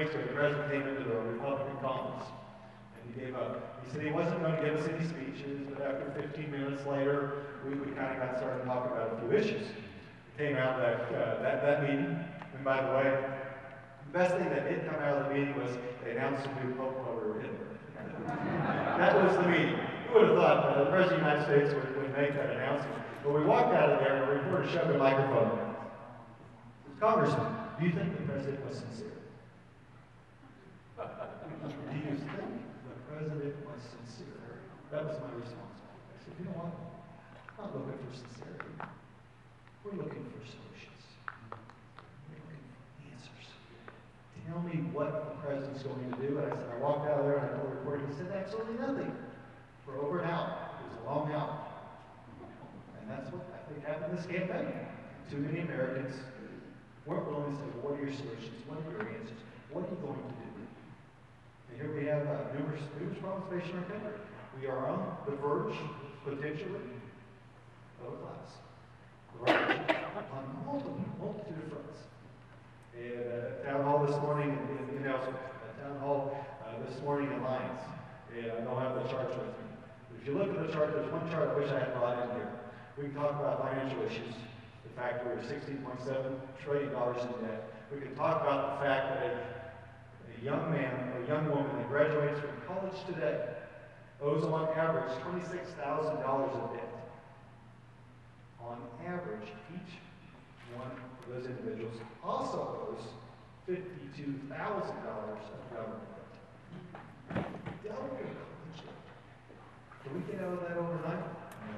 weeks ago, the president came into the Republican Congress, and he gave up. He said he wasn't going to give us any speeches, but after 15 minutes later, we kind of got started talking about a few issues. It came out that meeting, and by the way, the best thing that did come out of the meeting was they announced a new Pope over Hitler. That was the meeting. Who would have thought the President of the United States would make that announcement? But we walked out of there, and the reporter shoved a microphone. Congressman, do you think the president was sincere? Do you think the president was sincere? That was my response. I said, you know what? I'm not looking for sincerity. We're looking for solutions. We're looking for answers. Tell me what the president's going to do. And I said, I walked out of there and I told the reporter, he said, absolutely nothing. For over an hour. It was a long hour. And that's what I think happened in this campaign. Too many Americans weren't willing to say, well, what are your solutions? What are your answers? What are you going to do? And here we have numerous problems facing our country. We are on the verge, potentially, of a collapse. On multitude of fronts. And town hall this morning in Nelson, town hall this morning in Lyons. And I don't have the charts with me. But if you look at the chart, there's one chart I wish I had brought in here. We can talk about financial issues. The fact that we're $16.7 trillion in debt. We can talk about the fact that a young man or a young woman that graduates from college today owes on average $26,000 of debt. On average, each one of those individuals also owes $52,000 of government debt. Can we get out of that overnight?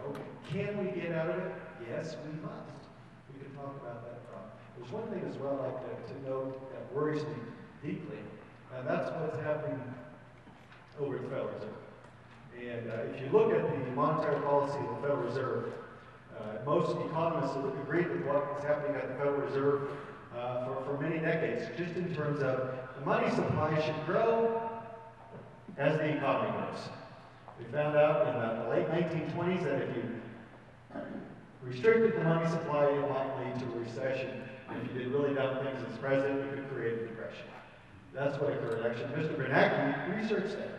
No. Can we get out of it? Yes, we must. We can talk about that problem. There's one thing as well I'd like to note that worries me deeply, and that's what's happening over at the Federal Reserve. And if you look at the monetary policy of the Federal Reserve, most economists have agreed with what is happening at the Federal Reserve for many decades, just in terms of the money supply should grow as the economy grows. We found out in the late 1920s that if you restricted the money supply, it might lead to a recession. If you did really dumb things as president, you could create a depression. That's what occurred. Actually, Mr. Bernanke researched that.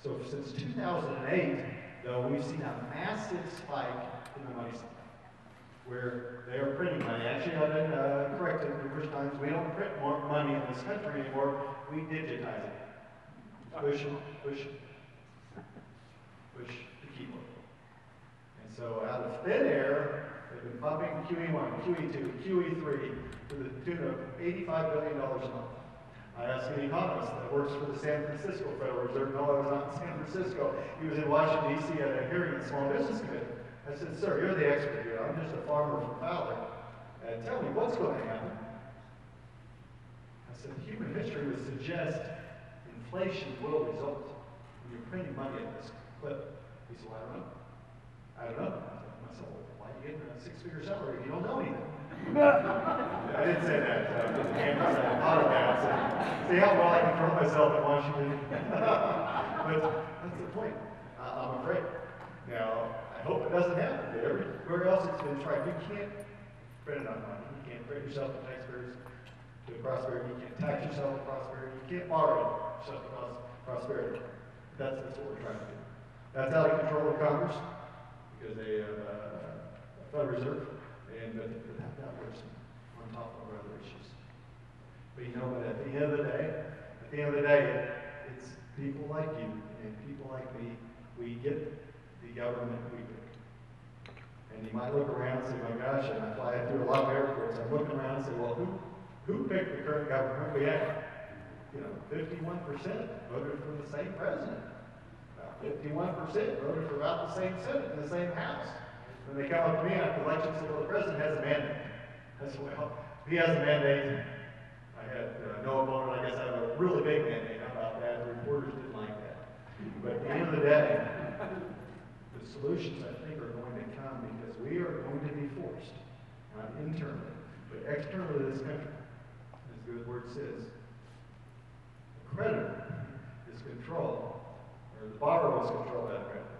So since 2008, though, we've seen a massive spike in the money supply, where they are printing money. Actually, I've been corrected numerous times. We don't print more money in this country anymore. We digitize it. Push the keyboard. And so out of thin air, they've been pumping QE1, QE2, QE3 to the tune of $85 billion a month. I asked an economist that works for the San Francisco Federal Reserve. No, I was not in San Francisco. He was in Washington, D.C. at a hearing in the Small Business Committee. I said, sir, you're the expert here. I'm just a farmer from Fowler. Tell me, what's going to happen? I said, human history would suggest inflation will result when you're printing money at this clip. He said, well, I don't know. I said, well, why are you getting a six-figure salary if you don't know anything? I didn't say that. I thought of that. See how well I control myself in Washington? But that's the point. I'm afraid. Now, I hope it doesn't happen. But everywhere else it's been tried. You can't print enough money. You can't print yourself to taxpayers to prosperity. You can't tax yourself to prosperity. You can't borrow yourself to prosperity. That's what we're trying to do. That's out of control of Congress, because they have a Federal Reserve, and that works on top of other issues. But you know what, at the end of the day, it's people like you and people like me, we get the government we pick. And you might look around and say, my gosh, and I fly through a lot of airports, I'm looking around and say, well, who picked the current government we have? 51% voted for the same president. 51% voted for about the same Senate and the same House. When they come up to me after the election and say, well, the president has a mandate. I said, well, he has a mandate. I had no opponent. I guess I have a really big mandate. How about that? The reporters didn't like that. But at the end of the day, the solutions, I think, are going to come because we are going to be forced, not internally, but externally to this country, as the word says. The creditor is controlled, or the borrower is controlled by the creditor.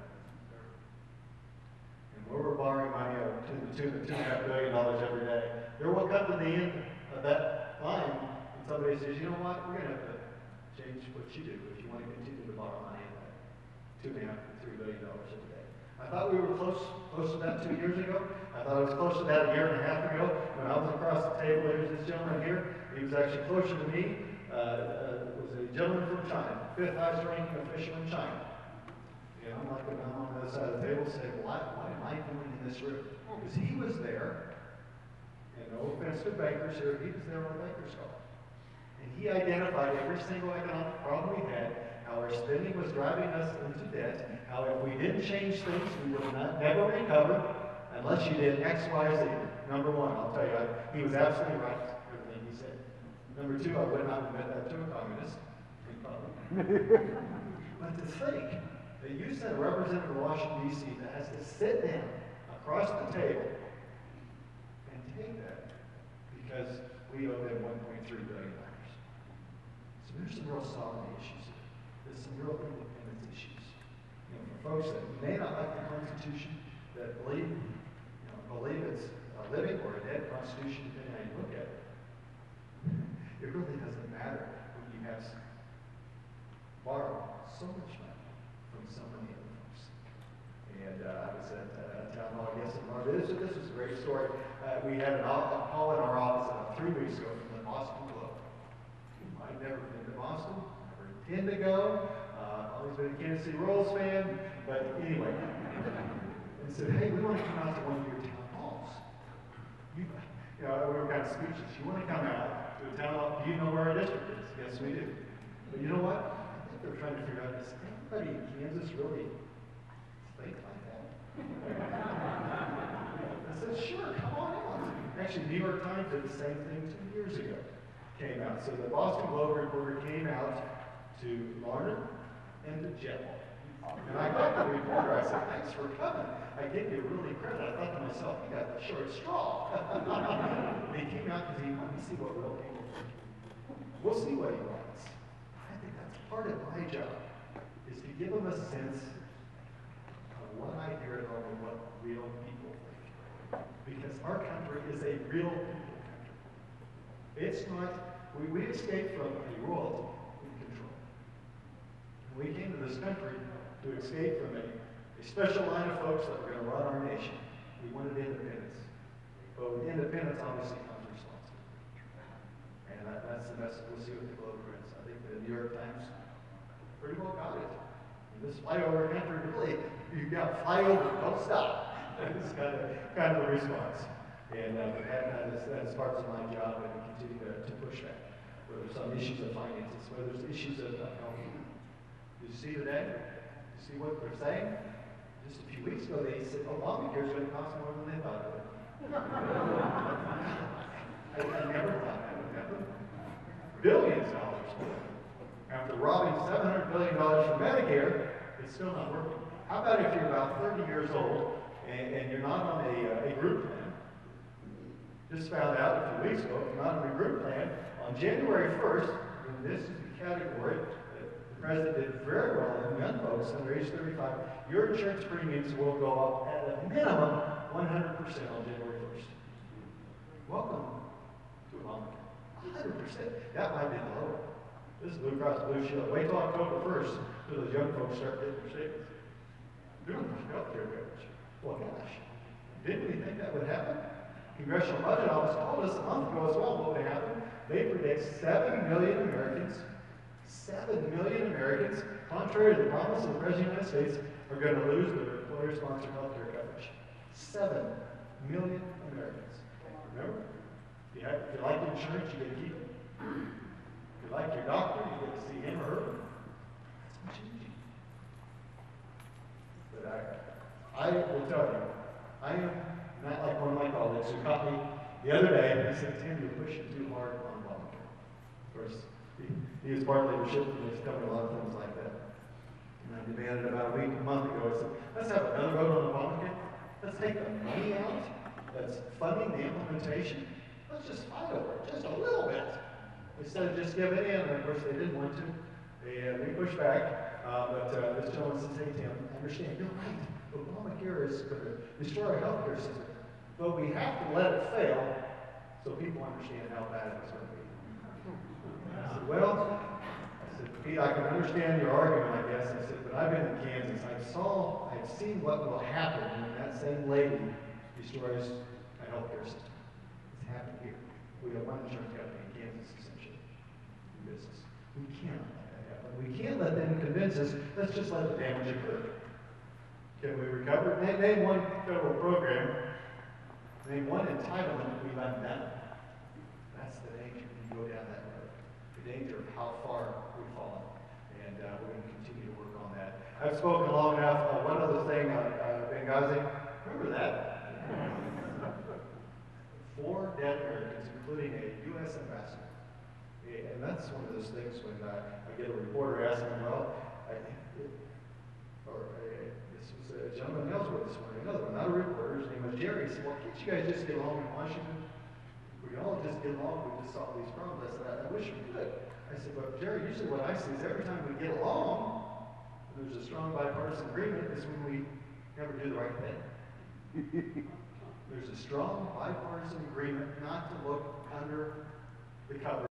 And where we're borrowing money to the tune of $2.5 billion every day, there will come to the end of that line, and somebody says, you know what, we're going to have to change what you do if you want to continue to borrow money at that $2.5 to $3 billion a day. I thought we were close to that 2 years ago. I thought it was close to that a year and a half ago. When I was across the table, there's this gentleman here. He was actually closer to me. Was a gentleman from China, 5th highest ranking official in China. And I'm like, I'm on the other side of the table saying, why am I doing in this room? Because he was there, and no offense to bankers here, he was there on a banker's call. And he identified every single economic problem we had, how our spending was driving us into debt, how if we didn't change things, we would never recover unless you did X, Y, Z. Number one, I'll tell you, he was absolutely right, everything he said. Number two, I would not admit that to a communist. But to think that you sent a representative of Washington, D.C. that has to sit down across the table and take that because we owe them $1.3 billion. So there's some real sovereignty issues here. There's some real independence issues. You know, for folks that may not like the Constitution, that believe it's a living or a dead Constitution, depending on how you look at it, it really doesn't matter when you have borrowed so much money from so many other folks. And I was at a town hall, I guess, in Marvin. This was a great story. We had a call in our office about 3 weeks ago from the Boston Globe. I'd never been to Boston, never intend to go. Always been a Kansas City Royals fan, but anyway. And said, hey, we want to come out to one of your town halls. We were kind of speechless. You want to come out to a town hall? Do you know where our district is? Yes, we do. But you know what? I think they're trying to figure out, does anybody in Kansas really think like that? I said, sure, come on out. Actually, New York Times did the same thing 2 years ago. Came out. So the Boston Globe reporter came out to Larned and to Jetball. And I got the reporter, I said, thanks for coming. I gave you really credit. I thought to myself, you got the short straw. And he came out because he wanted to see what real people think. We'll see what he wants. I think that's part of my job, is to give him a sense of what I hear at home and what real people think. Because our country is a real people country. It's not, we escaped from a royalty in control. We came to this country to escape from a special line of folks that were going to run our nation. We wanted independence. But with independence, obviously, comes responsibility. And that's the message we'll see with the Globe prints. I think the New York Times pretty well got it. And this flyover country, really, you got flyover, don't stop. That's kind of the response. And that's parts of my job, and we continue to push that. Whether there's some issues of finances, whether there's issues of health. You see today? You see what they're saying? Just a few weeks ago, they said Obamacare is going to cost more than they thought it would. I never thought that would happen. Billions of dollars more. After robbing $700 billion from Medicare, it's still not working. How about if you're about 30 years old and you're not on a group plan? Just found out a few weeks ago, if you're not on a group plan, on January 1st, and this is the category the president did very well in young folks under age 35, your insurance premiums will go up at a minimum 100% on January 1st. Welcome to Obamacare. 100%. That might be low. This is Blue Cross Blue Shield. Wait till October 1st till those young folks start getting their statements. Doing health care coverage. Well, gosh, didn't we think that would happen? Congressional Budget Office told us a month ago as well what would happen. They predict 7 million Americans, contrary to the promise of the President of the United States, are going to lose their employer-sponsored health care coverage. 7 million Americans. Remember, if you like the insurance, you get to keep it. If you like your doctor, you get to see him or her. That's changing. But I will tell you, I am not like one of my colleagues who caught me the other day and he said, Tim, you're pushing too hard on Obamacare. Of course, he was part of leadership and he's covered a lot of things like that. And I demanded about a month ago, I said, let's have another vote on Obamacare. Let's take the money out that's funding the implementation. Let's just fight over it, just a little bit. Instead of just giving in, and of course they didn't want to. And we pushed back, but this gentleman says, hey Tim, I understand, you're right. Obamacare is going to destroy our health care system. But we have to let it fail so people understand how bad it's going to be. I said, well, I said, Pete, I can understand your argument, I guess. I said, but I've been in Kansas. I've seen what will happen when that same lady destroys a healthcare system. It's happened here. We have one insurance company in Kansas, essentially, in business. We can't let that happen. We can't let them convince us, let's just let the damage occur. Can we recover? Name one federal program. Name one entitlement we've undone. That's the danger when you go down that road. The danger of how far we've fallen. And we're going to continue to work on that. I've spoken long enough. One other thing on Benghazi. Remember that? 4 dead Americans, including a U.S. ambassador. And that's one of those things when I get a reporter asking, well, this was a gentleman else with this morning, another one, not a reporter, his name was Jerry. He said, well, can't you guys just get along in Washington? We can all just get along, we just solve these problems. I said, I wish we could. I said, but Jerry, usually what I see is every time we get along, there's a strong bipartisan agreement, is when we never do the right thing. There's a strong bipartisan agreement not to look under the cover